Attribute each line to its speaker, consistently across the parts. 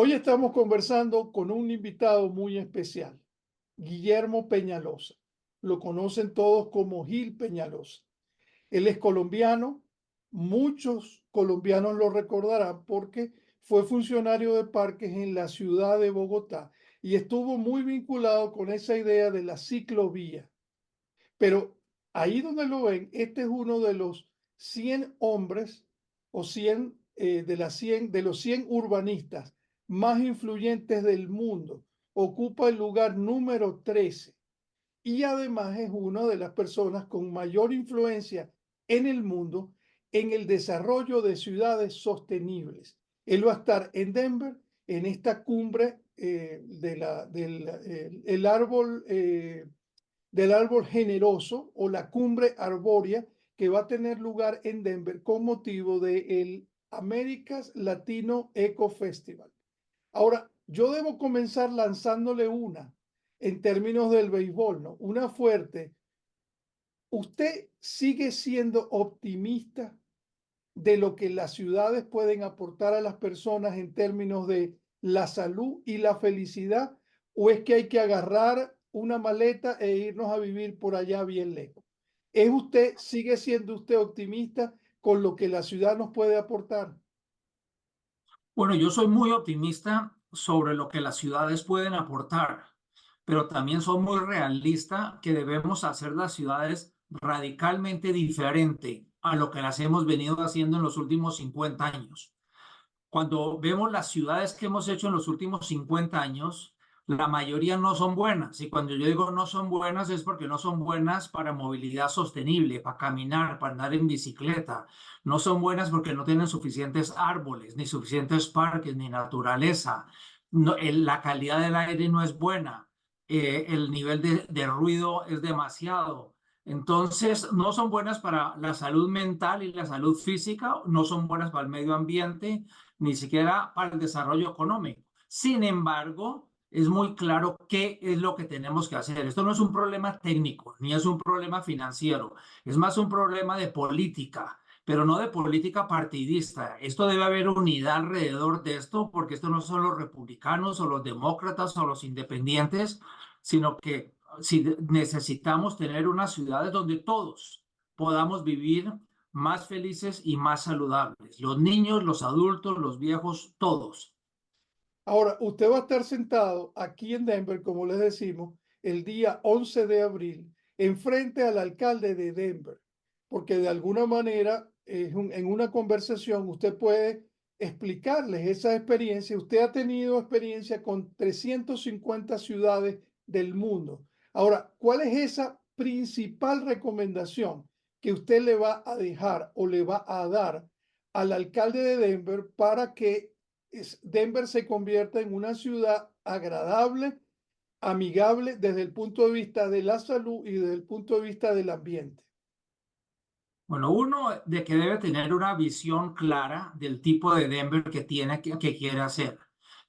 Speaker 1: Hoy estamos conversando con un invitado muy especial, Guillermo Peñalosa. Lo conocen todos como Gil Peñalosa. Él es colombiano, muchos colombianos lo recordarán porque fue funcionario de parques en la ciudad de Bogotá y estuvo muy vinculado con esa idea de la ciclovía. Pero ahí donde lo ven, este es uno de los 100 hombres o 100 de los 100 urbanistas más influyentes del mundo. Ocupa el lugar número 13 y además es una de las personas con mayor influencia en el mundo en el desarrollo de ciudades sostenibles. Él va a estar en Denver en esta cumbre del árbol generoso o la cumbre arbórea que va a tener lugar en Denver con motivo del America's Latino Eco Festival. Ahora, yo debo comenzar lanzándole una en términos del béisbol, ¿no? Una fuerte. ¿Usted sigue siendo optimista de lo que las ciudades pueden aportar a las personas en términos de la salud y la felicidad? ¿O es que hay que agarrar una maleta e irnos a vivir por allá bien lejos? ¿Sigue siendo usted optimista con lo que la ciudad nos puede aportar?
Speaker 2: Bueno, yo soy muy optimista sobre lo que las ciudades pueden aportar, pero también soy muy realista que debemos hacer las ciudades radicalmente diferente a lo que las hemos venido haciendo en los últimos 50 años. Cuando vemos las ciudades que hemos hecho en los últimos 50 años, la mayoría no son buenas. Y cuando yo digo no son buenas es porque no son buenas para movilidad sostenible, para caminar, para andar en bicicleta. No son buenas porque no tienen suficientes árboles, ni suficientes parques, ni naturaleza. No, la calidad del aire no es buena. El nivel de ruido es demasiado. Entonces, no son buenas para la salud mental y la salud física, no son buenas para el medio ambiente, ni siquiera para el desarrollo económico. Sin embargo, es muy claro qué es lo que tenemos que hacer. Esto no es un problema técnico, ni es un problema financiero, es más un problema de política, pero no de política partidista. Esto debe haber unidad alrededor de esto, porque esto no son los republicanos o los demócratas o los independientes, sino que si necesitamos tener unas ciudades donde todos podamos vivir más felices y más saludables. Los niños, los adultos, los viejos, todos.
Speaker 1: Ahora, usted va a estar sentado aquí en Denver, como les decimos, el día 11 de abril, enfrente al alcalde de Denver, porque de alguna manera en una conversación usted puede explicarles esa experiencia. Usted ha tenido experiencia con 350 ciudades del mundo. Ahora, ¿cuál es esa principal recomendación que usted le va a dejar o le va a dar al alcalde de Denver para que Denver se convierta en una ciudad agradable, amigable desde el punto de vista de la salud y desde el punto de vista del ambiente?
Speaker 2: Bueno, uno de que debe tener una visión clara del tipo de Denver que tiene que quiere hacer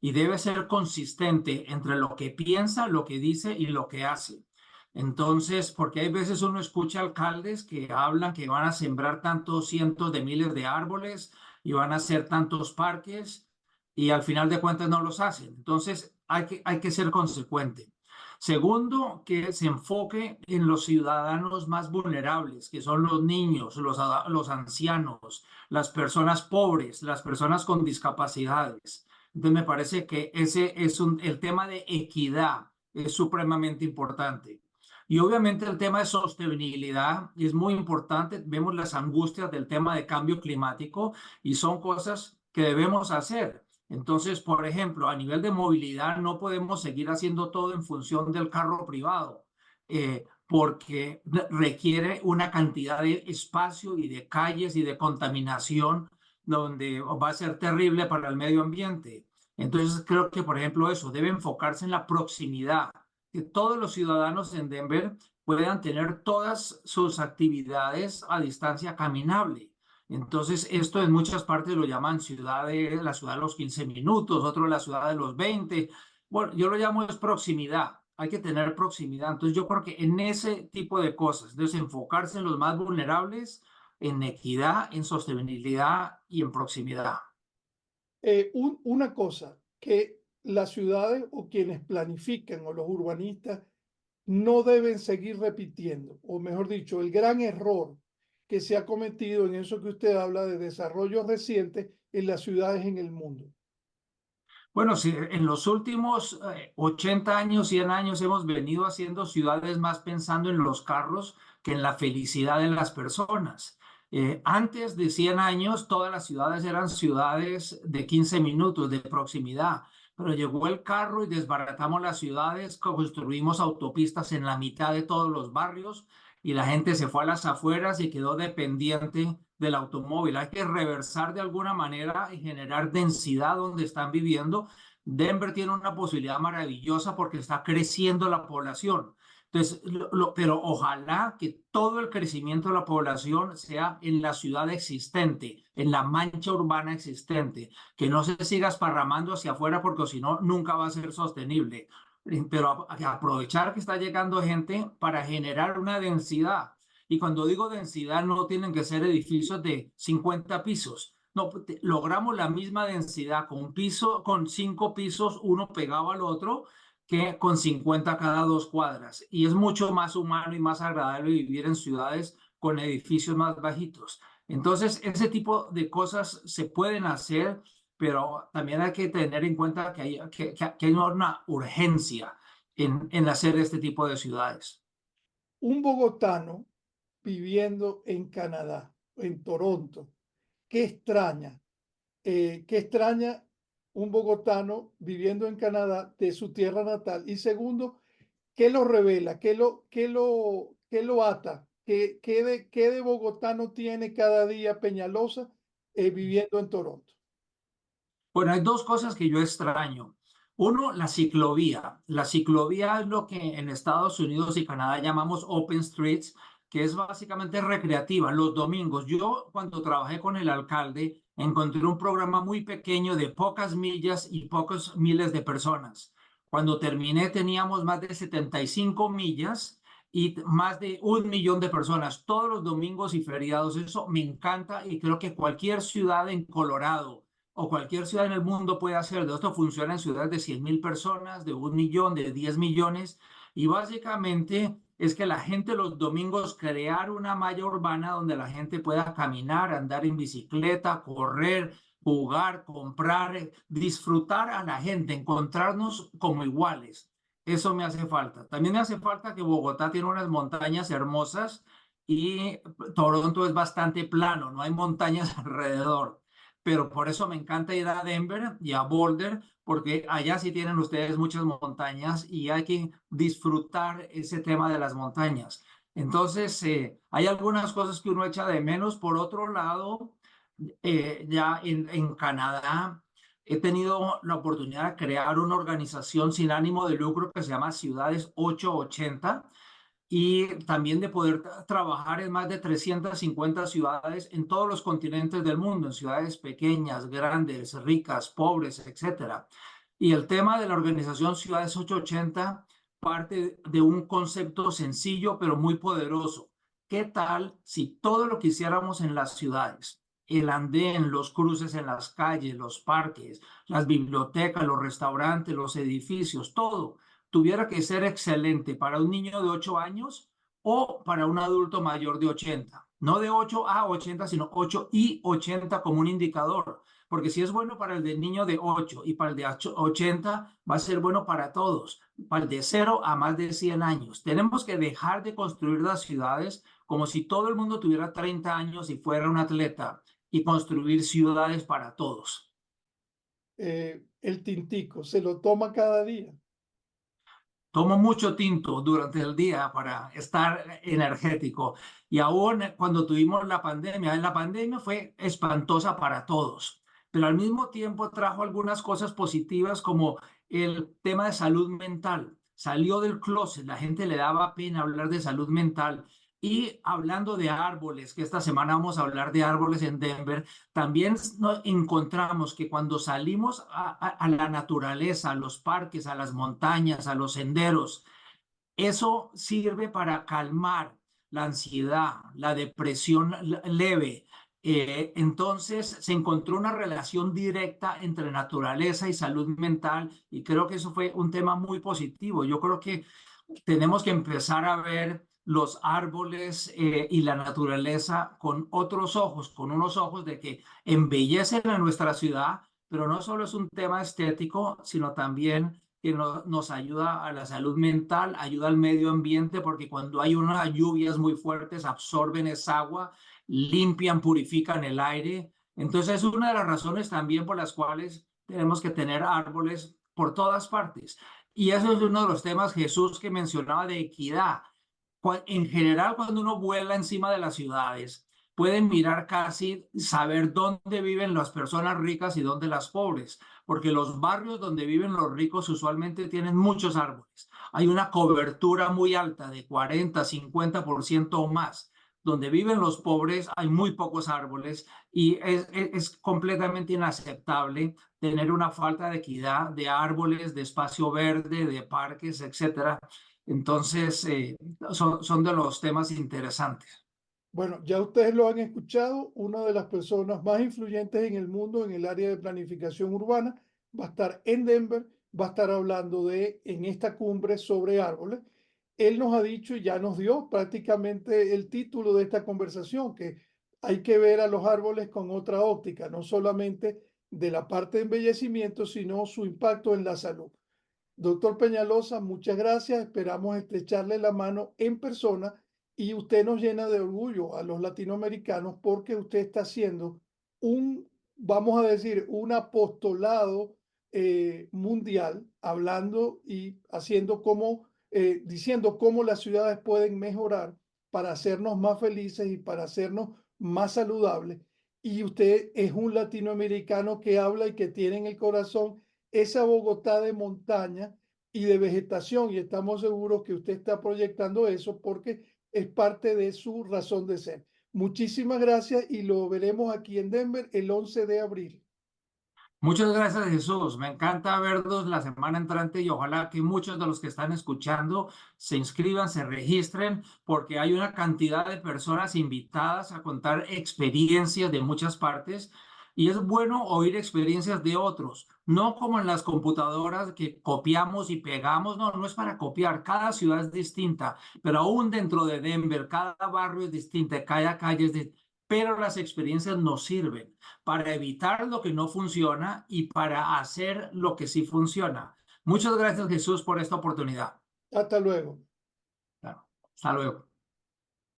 Speaker 2: y debe ser consistente entre lo que piensa, lo que dice y lo que hace. Entonces, porque hay veces uno escucha alcaldes que hablan que van a sembrar tantos cientos de miles de árboles y van a hacer tantos parques y al final de cuentas no los hacen. Entonces, hay que ser consecuente. Segundo, que se enfoque en los ciudadanos más vulnerables, que son los niños, los ancianos, las personas pobres, las personas con discapacidades. Entonces, me parece que ese es el tema de equidad es supremamente importante. Y obviamente el tema de sostenibilidad es muy importante. Vemos las angustias del tema de cambio climático y son cosas que debemos hacer. Entonces, por ejemplo, a nivel de movilidad no podemos seguir haciendo todo en función del carro privado, porque requiere una cantidad de espacio y de calles y de contaminación donde va a ser terrible para el medio ambiente. Entonces, creo que, por ejemplo, eso debe enfocarse en la proximidad, que todos los ciudadanos en Denver puedan tener todas sus actividades a distancia caminable. Entonces, esto en muchas partes lo llaman la ciudad de los 15 minutos, otros la ciudad de los 20. Bueno, yo lo llamo es proximidad. Hay que tener proximidad. Entonces, yo creo que en ese tipo de cosas, entonces enfocarse en los más vulnerables, en equidad, en sostenibilidad y en proximidad.
Speaker 1: Una cosa, que las ciudades o quienes planifican o los urbanistas no deben seguir repitiendo, o mejor dicho, el gran error que se ha cometido en eso que usted habla de desarrollo reciente en las ciudades en el mundo?
Speaker 2: Bueno, sí, en los últimos 80 años, 100 años hemos venido haciendo ciudades más pensando en los carros que en la felicidad de las personas. Antes de 100 años, todas las ciudades eran ciudades de 15 minutos de proximidad, pero llegó el carro y desbaratamos las ciudades, construimos autopistas en la mitad de todos los barrios y la gente se fue a las afueras y quedó dependiente del automóvil. Hay que reversar de alguna manera y generar densidad donde están viviendo. Denver tiene una posibilidad maravillosa porque está creciendo la población. Entonces, pero ojalá que todo el crecimiento de la población sea en la ciudad existente, en la mancha urbana existente, que no se siga esparramando hacia afuera porque si no, nunca va a ser sostenible. Pero aprovechar que está llegando gente para generar una densidad. Y cuando digo densidad, no tienen que ser edificios de 50 pisos. No, logramos la misma densidad con un piso, con 5 pisos, uno pegado al otro, que con 50 cada 2 cuadras. Y es mucho más humano y más agradable vivir en ciudades con edificios más bajitos. Entonces, ese tipo de cosas se pueden hacer, pero también hay que tener en cuenta que hay una urgencia en hacer este tipo de ciudades.
Speaker 1: Un bogotano viviendo en Canadá, en Toronto, qué extraña un bogotano viviendo en Canadá de su tierra natal. Y segundo, ¿qué lo revela? ¿Qué lo ata? ¿Qué de bogotano tiene cada día Peñalosa viviendo en Toronto?
Speaker 2: Bueno, hay dos cosas que yo extraño. Uno, la ciclovía. La ciclovía es lo que en Estados Unidos y Canadá llamamos open streets, que es básicamente recreativa. Los domingos, yo cuando trabajé con el alcalde, encontré un programa muy pequeño de pocas millas y pocos miles de personas. Cuando terminé teníamos más de 75 millas y más de 1 millón de personas todos los domingos y feriados. Eso me encanta y creo que cualquier ciudad en Colorado o cualquier ciudad en el mundo puede hacerlo. Esto funciona en ciudades de 100.000 personas, de 1 millón, de 10 millones. Y básicamente es que la gente los domingos crear una malla urbana donde la gente pueda caminar, andar en bicicleta, correr, jugar, comprar, disfrutar a la gente, encontrarnos como iguales. Eso me hace falta. También me hace falta que Bogotá tiene unas montañas hermosas y Toronto es bastante plano, no hay montañas alrededor, pero por eso me encanta ir a Denver y a Boulder, porque allá sí tienen ustedes muchas montañas y hay que disfrutar ese tema de las montañas. Entonces, hay algunas cosas que uno echa de menos. Por otro lado, ya en Canadá he tenido la oportunidad de crear una organización sin ánimo de lucro que se llama Ciudades 880 y también de poder trabajar en más de 350 ciudades en todos los continentes del mundo, en ciudades pequeñas, grandes, ricas, pobres, etcétera. Y el tema de la organización Ciudades 880 parte de un concepto sencillo pero muy poderoso. ¿Qué tal si todo lo que hiciéramos en las ciudades, el andén, los cruces en las calles, los parques, las bibliotecas, los restaurantes, los edificios, todo tuviera que ser excelente para un niño de 8 años o para un adulto mayor de 80? No de 8 a 80, sino 8 y 80 como un indicador. Porque si es bueno para el del niño de 8 y para el de 80, va a ser bueno para todos, para el de 0 a más de 100 años. Tenemos que dejar de construir las ciudades como si todo el mundo tuviera 30 años y fuera un atleta y construir ciudades para todos.
Speaker 1: El tintico, se lo toma cada día.
Speaker 2: Tomo mucho tinto durante el día para estar energético. Y aún cuando tuvimos la pandemia fue espantosa para todos, pero al mismo tiempo trajo algunas cosas positivas como el tema de salud mental. Salió del closet, la gente le daba pena hablar de salud mental. Y hablando de árboles, que esta semana vamos a hablar de árboles en Denver, también nos encontramos que cuando salimos a la naturaleza, a los parques, a las montañas, a los senderos, eso sirve para calmar la ansiedad, la depresión leve, Entonces se encontró una relación directa entre naturaleza y salud mental y creo que eso fue un tema muy positivo. Yo creo que tenemos que empezar a ver los árboles y la naturaleza con otros ojos, con unos ojos de que embellecen a nuestra ciudad, pero no solo es un tema estético, sino también que nos ayuda a la salud mental, ayuda al medio ambiente, porque cuando hay unas lluvias muy fuertes absorben esa agua, limpian, purifican el aire. Entonces es una de las razones también por las cuales tenemos que tener árboles por todas partes. Y eso es uno de los temas, Jesús, que mencionaba de equidad. En general, cuando uno vuela encima de las ciudades, pueden mirar casi, saber dónde viven las personas ricas y dónde las pobres, porque los barrios donde viven los ricos usualmente tienen muchos árboles. Hay una cobertura muy alta de 40, 50% o más. Donde viven los pobres hay muy pocos árboles y es completamente inaceptable tener una falta de equidad de árboles, de espacio verde, de parques, etcétera. Entonces, son de los temas interesantes.
Speaker 1: Bueno, ya ustedes lo han escuchado, una de las personas más influyentes en el mundo en el área de planificación urbana va a estar en Denver, va a estar hablando en esta cumbre sobre árboles. Él nos ha dicho y ya nos dio prácticamente el título de esta conversación, que hay que ver a los árboles con otra óptica, no solamente de la parte de embellecimiento, sino su impacto en la salud. Doctor Peñalosa, muchas gracias. Esperamos estrecharle la mano en persona y usted nos llena de orgullo a los latinoamericanos porque usted está haciendo vamos a decir, un apostolado mundial, hablando y haciendo diciendo cómo las ciudades pueden mejorar para hacernos más felices y para hacernos más saludables. Y usted es un latinoamericano que habla y que tiene en el corazón esa Bogotá de montaña y de vegetación, y estamos seguros que usted está proyectando eso porque es parte de su razón de ser. Muchísimas gracias y lo veremos aquí en Denver el 11 de abril.
Speaker 2: Muchas gracias, Jesús. Me encanta verlos la semana entrante y ojalá que muchos de los que están escuchando se inscriban, se registren, porque hay una cantidad de personas invitadas a contar experiencias de muchas partes y es bueno oír experiencias de otros, no como en las computadoras que copiamos y pegamos, no, no es para copiar, cada ciudad es distinta, pero aún dentro de Denver, cada barrio es distinto, cada calle es distinta, pero las experiencias nos sirven para evitar lo que no funciona y para hacer lo que sí funciona. Muchas gracias, Jesús, por esta oportunidad.
Speaker 1: Hasta luego.
Speaker 2: Claro. Hasta luego.